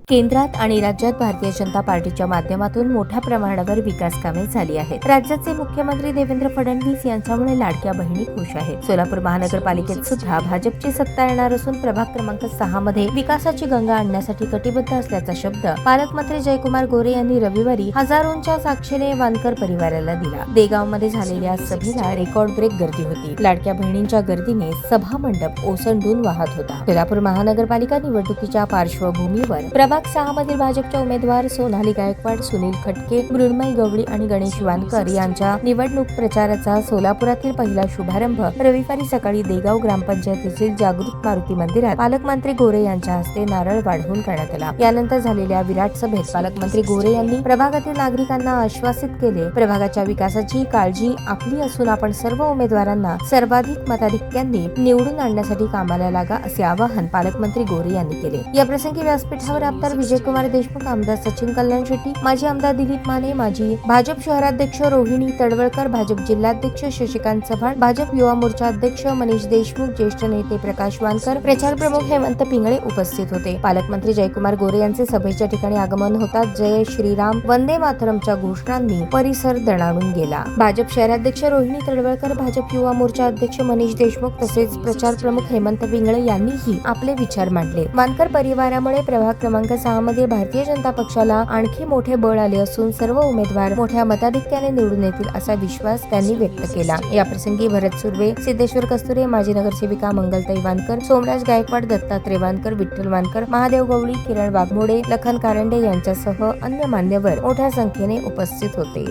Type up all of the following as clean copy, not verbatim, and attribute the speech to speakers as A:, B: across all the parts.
A: केंद्रात आणि राज्यात भारतीय जनता पार्टीच्या माध्यमातून मोठ्या प्रमाणावर विकास कामे झाली आहेत। राज्याचे मुख्यमंत्री देवेंद्र फडणवीस यांच्यामुळे लाडक्या बहिणी खुश आहेत। सोलापूर महानगरपालिकेत सुद्धा भाजपची सत्ता येणार असून प्रभाग क्रमांक 6 मध्ये विकासाची गंगा आणण्यासाठी कटिबद्ध असल्याचा शब्द पालकमंत्री जयकुमार गोरे यांनी रविवारी हजारोंच्या साक्षीने वानकर परिवाराला दिला। देगावमध्ये झालेल्या सभेला रेकॉर्ड ब्रेक गर्दी होती। लाडक्या बहिणींच्या गर्दीने सभा मंडप ओसंडून वाहत होता। सोलापूर महानगरपालिका निवडणुकीच्या पार्श्वभूमीवर प्रभाग 6 मधील भाजपच्या उमेदवार सोनाली गायकवाड, सुनील खटके, मृण्मयी गवळी आणि गणेश वानकर यांच्या निवडणूक प्रचाराचा सोलापुरातील पहिला शुभारंभ रविवारी सकाळी देगाव ग्रामपंचायतीतील जागृत मारुती मंदिरात पालकमंत्री गोरे यांच्या हस्ते नारळ वाढवून करण्यात आला। यानंतर झालेल्या विराट सभेत पालकमंत्री गोरे यांनी प्रभागातील नागरिकांना आश्वासित केले, प्रभागाच्या विकासाची काळजी आपली असून आपण सर्व उमेदवारांना सर्वाधिक मताधिक्यांनी निवडून आणण्यासाठी कामाला लागा, असे आवाहन पालकमंत्री गोरे यांनी केले। या प्रसंगी व्यासपीठावर आमदार विजयकुमार देशमुख, आमदार सचिन कल्याण शेट्टी, माजी आमदार दिलीप माने, माजी भाजप शहराध्यक्ष रोहिणी तडवळकर, भाजप जिल्हाध्यक्ष शशिकांत चव्हाण, भाजप युवा मोर्चा अध्यक्ष मनीष देशमुख, ज्येष्ठ नेते प्रकाश वानकर, प्रचार प्रमुख हेमंत पिंगळे उपस्थित होते। पालकमंत्री जयकुमार गोरे यांचे सभेच्या ठिकाणी आगमन होताच जय श्रीराम, वंदे मातरमच्या घोषणांनी परिसर दणाणून गेला। भाजप शहराध्यक्ष रोहिणी तडवळकर, भाजप युवा मोर्चा अध्यक्ष मनीष देशमुख तसेच प्रचार प्रमुख हेमंत पिंगळे यांनीही आपले विचार मांडले। वानकर परिवारामुळे प्रभाग क्रमांक 6 मध्ये भारतीय जनता पक्षाला आणखी मोठे बळ आले असून सर्व उमेदवार मोठ्या मताधिक्याने निवडून येतील असा विश्वास त्यांनी व्यक्त केला। या प्रसंगी भरत सुर्वे, सिद्धेश्वर कस्तुरे, माजी नगरसेविका मंगलताई वानकर, सोमराज गायकवाड, दत्तात्रय वानकर, विठ्ठल वानकर, महादेव गवळी, किरण वाघमोडे, लखन कारंडे यांच्यासह अन्य मान्यवर मोठ्या संख्येने उपस्थित होते।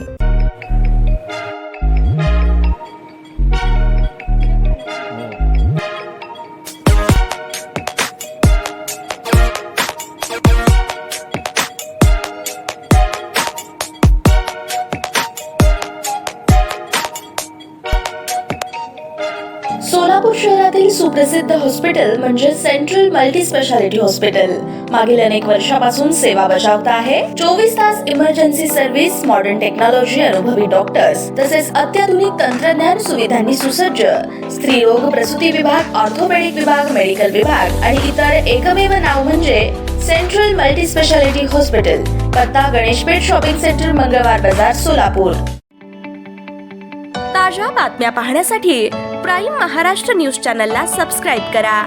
B: सोलापूर शहरातील सुप्रसिद्ध हॉस्पिटल म्हणजे सेंट्रल मल्टी स्पेशालिटी हॉस्पिटल मागील अनेक वर्षापासून सेवा बजावत आहे। 24 तास इमर्जन्सी सर्व्हिस, मॉडर्न टेक्नॉलॉजी, अनुभवी डॉक्टर्स तसेच अत्याधुनिक तंत्रज्ञान सुविधांनी सुसज्ज स्त्रीरोग प्रसूती विभाग, ऑर्थोपेडिक विभाग, मेडिकल विभाग आणि इतर एकमेव नाव म्हणजे सेंट्रल मल्टी स्पेशालिटी हॉस्पिटल। पत्ता गणेशपेठ शॉपिंग सेंटर, मंगळवार बाजार, सोलापूर। ताज्या बातम्या पाहण्यासाठी प्राईम महाराष्ट्र न्यूज चॅनलला सबस्क्राईब करा।